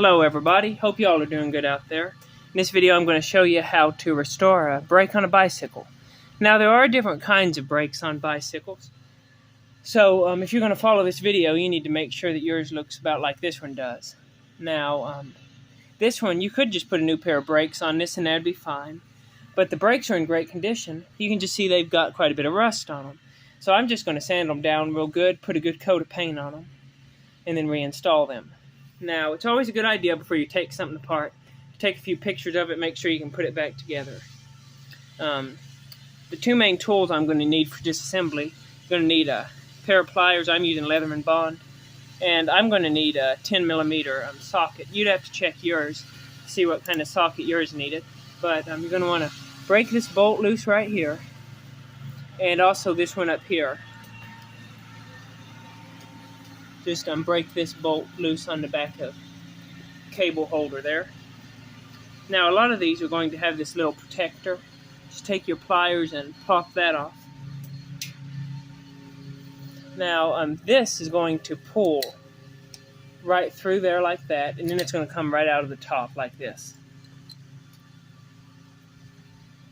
Hello everybody, hope you all are doing good out there. In this video I'm going to show you how to restore a brake on a bicycle. Now there are different kinds of brakes on bicycles. So if you're going to follow this video you need to make sure that yours looks about like this one does. Now this one you could just put a new pair of brakes on this and that'd be fine. But the brakes are in great condition. You can just see they've got quite a bit of rust on them. So I'm just going to sand them down real good, put a good coat of paint on them, and then reinstall them. Now, it's always a good idea before you take something apart to take a few pictures of it, make sure you can put it back together. The two main tools I'm going to need for disassembly, I'm going to need a pair of pliers. I'm using Leatherman Bond, and I'm going to need a 10mm socket. You'd have to check yours, see what kind of socket yours needed. But you're going to want to break this bolt loose right here, and also this one up here. Just break this bolt loose on the back of the cable holder there. Now a lot of these are going to have this little protector. Just take your pliers and pop that off. Now this is going to pull right through there like that, and then it's going to come right out of the top like this.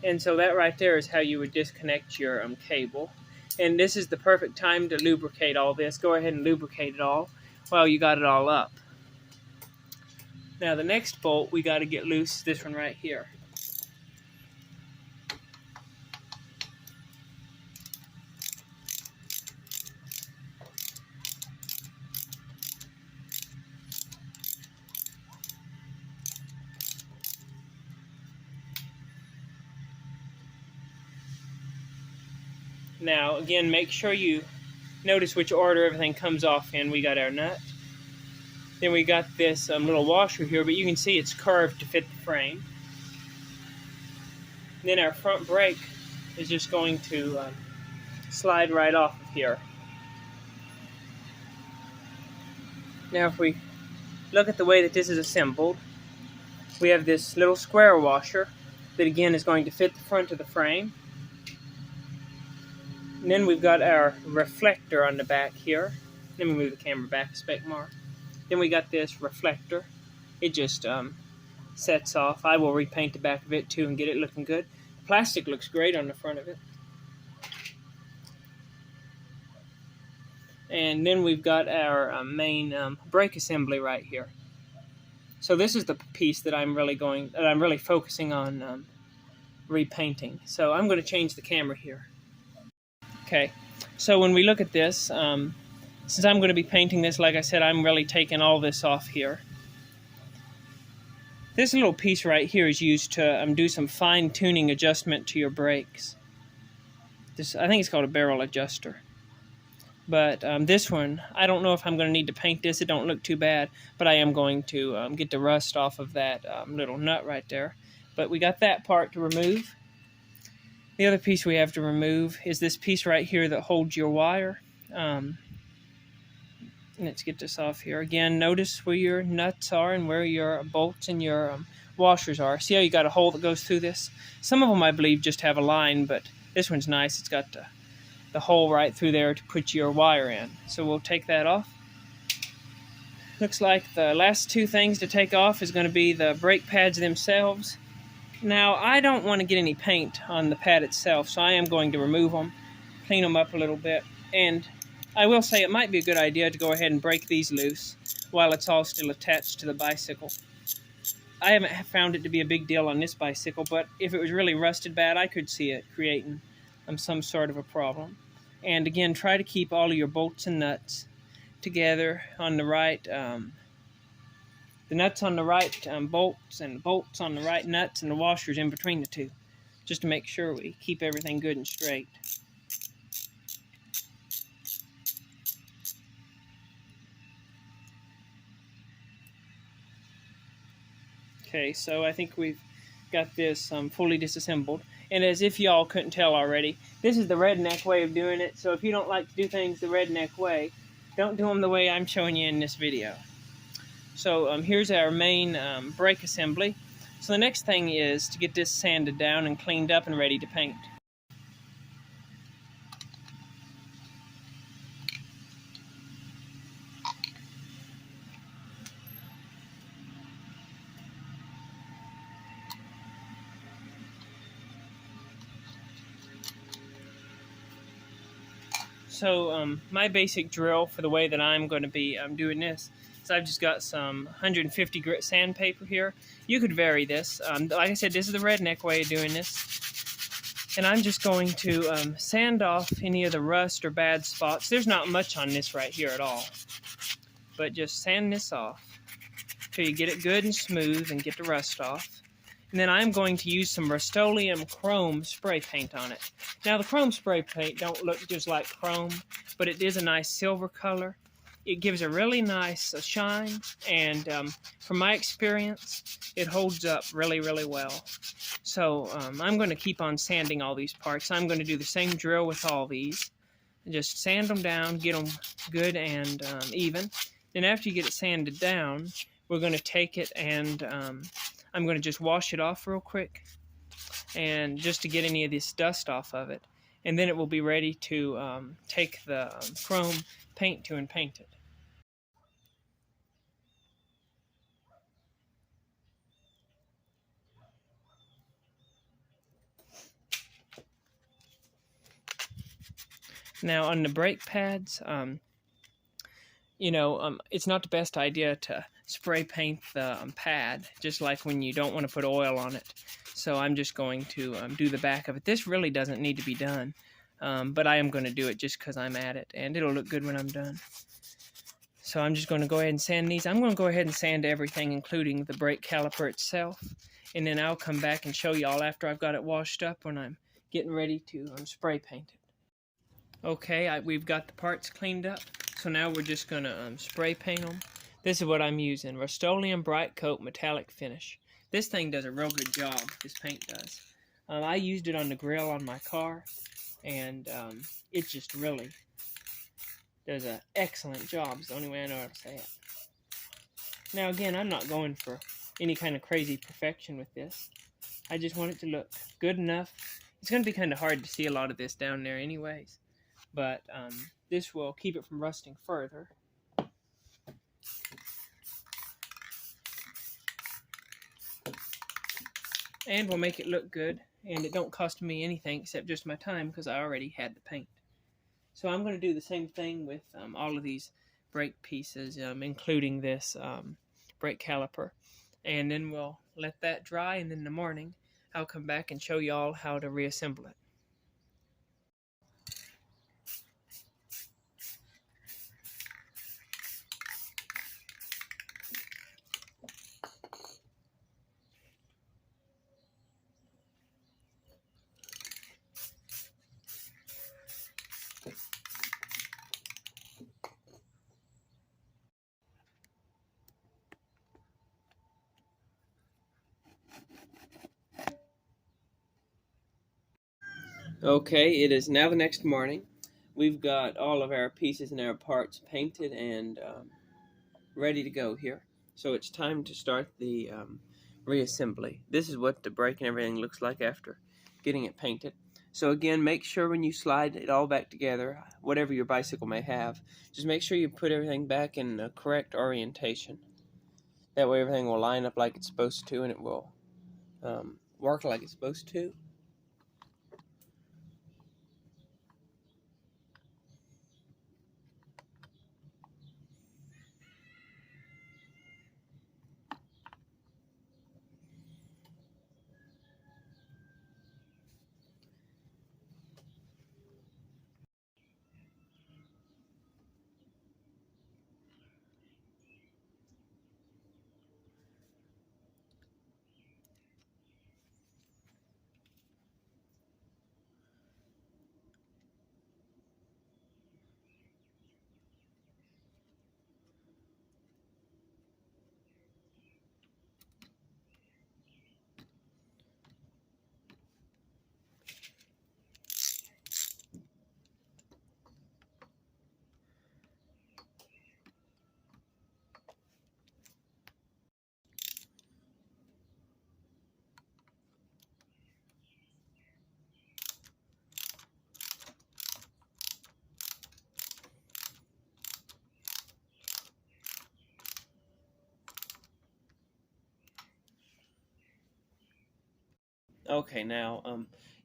And so that right there is how you would disconnect your cable. And this is the perfect time to lubricate all this. Go ahead and lubricate it all while you got it all up. Now the next bolt we got to get loose, this one right here. Now again, make sure you notice which order everything comes off in. We got our nut. Then we got this little washer here, but you can see it's curved to fit the frame. And then our front brake is just going to slide right off of here. Now if we look at the way that this is assembled, we have this little square washer that again is going to fit the front of the frame. And then we've got our reflector on the back here. Let me move the camera back a speck more. Then we got this reflector. It just sets off. I will repaint the back of it too and get it looking good. The plastic looks great on the front of it. And then we've got our main brake assembly right here. So this is the piece that I'm really focusing on repainting. So I'm going to change the camera here. Okay, so when we look at this, since I'm going to be painting this, like I said, I'm really taking all this off here. This little piece right here is used to do some fine-tuning adjustment to your brakes. I think it's called a barrel adjuster. But this one, I don't know if I'm going to need to paint this. It don't look too bad, but I am going to get the rust off of that little nut right there. But we got that part to remove. The other piece we have to remove is this piece right here that holds your wire. Let's get this off here. Again, notice where your nuts are and where your bolts and your washers are. See how you got a hole that goes through this? Some of them, I believe, just have a line, but this one's nice. It's got the hole right through there to put your wire in. So we'll take that off. Looks like the last two things to take off is going to be the brake pads themselves. Now, I don't want to get any paint on the pad itself, so I am going to remove them, clean them up a little bit, and I will say it might be a good idea to go ahead and break these loose while it's all still attached to the bicycle. I haven't found it to be a big deal on this bicycle, but if it was really rusted bad, I could see it creating some sort of a problem. And again, try to keep all of your bolts and nuts together on the right the nuts on the right bolts, and the bolts on the right nuts, and the washers in between the two, just to make sure we keep everything good and straight. Okay, so I think we've got this fully disassembled. And as if y'all couldn't tell already, this is the redneck way of doing it. So if you don't like to do things the redneck way, don't do them the way I'm showing you in this video. So here's our main brake assembly. So the next thing is to get this sanded down and cleaned up and ready to paint. So my basic drill for the way that I'm going to be doing this is I've just got some 150 grit sandpaper here. You could vary this. Like I said, this is the redneck way of doing this. And I'm just going to sand off any of the rust or bad spots. There's not much on this right here at all. But just sand this off till you get it good and smooth and get the rust off. And then I'm going to use some Rust-Oleum chrome spray paint on it. Now the chrome spray paint don't look just like chrome, but it is a nice silver color. It gives a really nice shine, and from my experience, it holds up really, really well. So I'm going to keep on sanding all these parts. I'm going to do the same drill with all these. Just sand them down, get them good and even. Then after you get it sanded down, we're going to take it and I'm going to just wash it off real quick, and just to get any of this dust off of it. And then it will be ready to take the chrome paint to and paint it. Now on the brake pads, it's not the best idea to spray paint the pad, just like when you don't want to put oil on it. So I'm just going to do the back of it. This really doesn't need to be done, but I am going to do it just because I'm at it, and it'll look good when I'm done. So I'm just going to go ahead and sand these. I'm going to go ahead and sand everything, including the brake caliper itself, and then I'll come back and show y'all after I've got it washed up when I'm getting ready to spray paint it. Okay, we've got the parts cleaned up, so now we're just going to spray paint them. This is what I'm using, Rust-Oleum Bright Coat Metallic Finish. This thing does a real good job, this paint does. I used it on the grill on my car, and it just really does an excellent job. It's the only way I know how to say it. Now again, I'm not going for any kind of crazy perfection with this. I just want it to look good enough. It's going to be kind of hard to see a lot of this down there anyways, but this will keep it from rusting further. And will make it look good, and it don't cost me anything except just my time because I already had the paint. So I'm going to do the same thing with all of these brake pieces, including this brake caliper. And then we'll let that dry, and then in the morning I'll come back and show y'all how to reassemble it. Okay, it is now the next morning. We've got all of our pieces and our parts painted and ready to go here. So it's time to start the reassembly. This is what the brake and everything looks like after getting it painted. So again, make sure when you slide it all back together, whatever your bicycle may have, just make sure you put everything back in the correct orientation. That way everything will line up like it's supposed to, and it will work like it's supposed to. Okay, now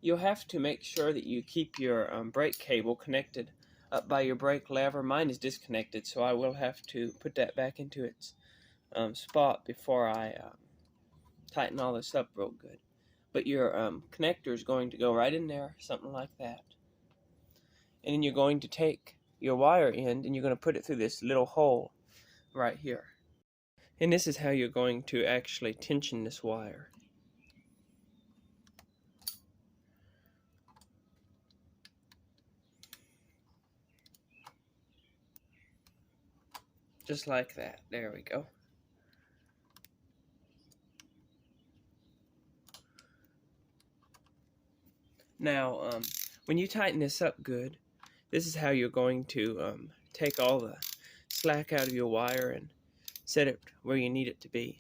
you'll have to make sure that you keep your brake cable connected up by your brake lever. Mine is disconnected, so I will have to put that back into its spot before I tighten all this up real good. But your connector is going to go right in there, something like that. And then you're going to take your wire end and you're going to put it through this little hole right here. And this is how you're going to actually tension this wire. Just like that. There we go. Now, when you tighten this up good, this is how you're going to take all the slack out of your wire and set it where you need it to be.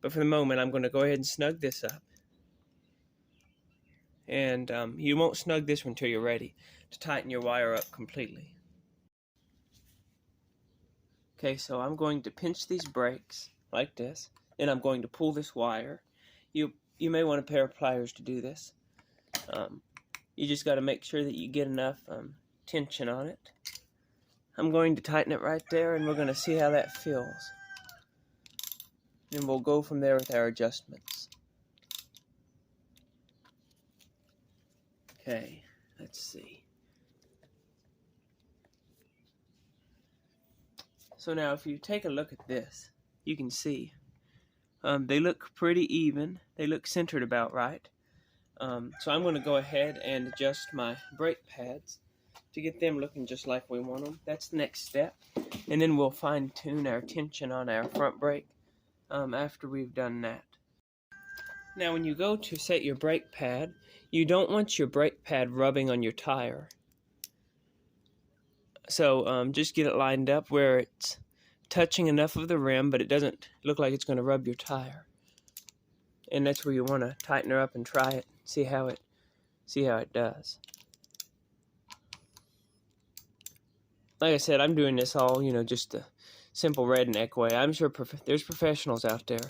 But for the moment, I'm going to go ahead and snug this up. And you won't snug this one until you're ready to tighten your wire up completely. Okay, so I'm going to pinch these brakes like this, and I'm going to pull this wire. You may want a pair of pliers to do this. You just got to make sure that you get enough tension on it. I'm going to tighten it right there, and we're going to see how that feels. And we'll go from there with our adjustments. Okay, let's see. So now if you take a look at this, you can see they look pretty even. They look centered about right. So I'm going to go ahead and adjust my brake pads to get them looking just like we want them. That's the next step. And then we'll fine-tune our tension on our front brake after we've done that. Now when you go to set your brake pad, you don't want your brake pad rubbing on your tire. So just get it lined up where it's touching enough of the rim, but it doesn't look like it's going to rub your tire. And that's where you want to tighten her up and try it, see how it does. Like I said, I'm doing this all, just the simple redneck way. I'm sure there's professionals out there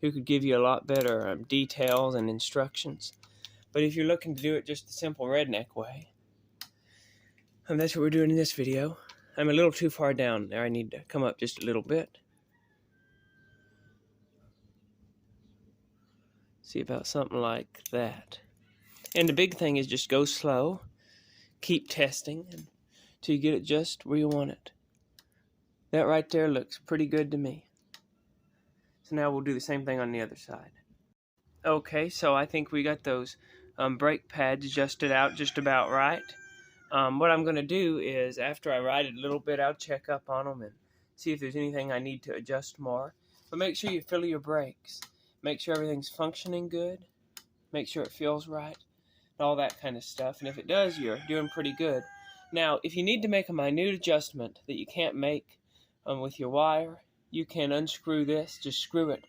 who could give you a lot better details and instructions. But if you're looking to do it just the simple redneck way, that's what we're doing in this video. I'm a little too far down there. I need to come up just a little bit. See, about something like that. And the big thing is just go slow. Keep testing until you get it just where you want it. That right there looks pretty good to me. So now we'll do the same thing on the other side. Okay, so I think we got those brake pads adjusted out just about right. What I'm going to do is, after I ride it a little bit, I'll check up on them and see if there's anything I need to adjust more. But make sure you fill your brakes. Make sure everything's functioning good. Make sure it feels right. And all that kind of stuff. And if it does, you're doing pretty good. Now, if you need to make a minute adjustment that you can't make with your wire, you can unscrew this. Just screw it.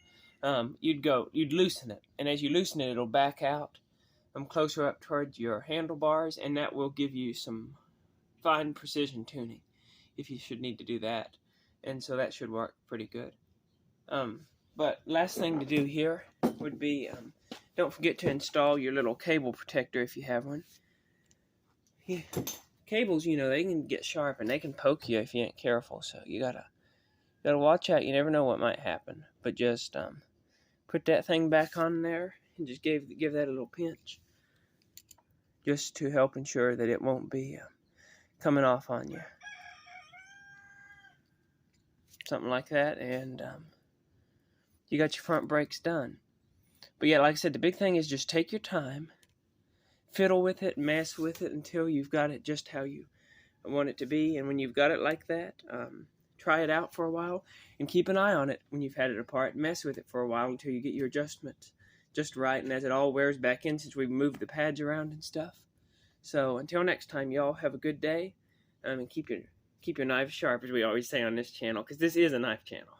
You'd loosen it. And as you loosen it, it'll back out closer up towards your handlebars, and that will give you some fine precision tuning if you should need to do that. And so that should work pretty good. But last thing to do here would be, don't forget to install your little cable protector if you have one. Yeah. Cables, they can get sharp and they can poke you if you ain't careful, so you gotta watch out. You never know what might happen. But just put that thing back on there and just give that a little pinch, just to help ensure that it won't be coming off on you. Something like that, and you got your front brakes done. But yeah, like I said, the big thing is just take your time, fiddle with it, mess with it until you've got it just how you want it to be. And when you've got it like that, try it out for a while and keep an eye on it when you've had it apart. Mess with it for a while until you get your adjustments just right, and as it all wears back in, since we've moved the pads around and stuff. So until next time, y'all have a good day, and keep your knives sharp, as we always say on this channel, because this is a knife channel.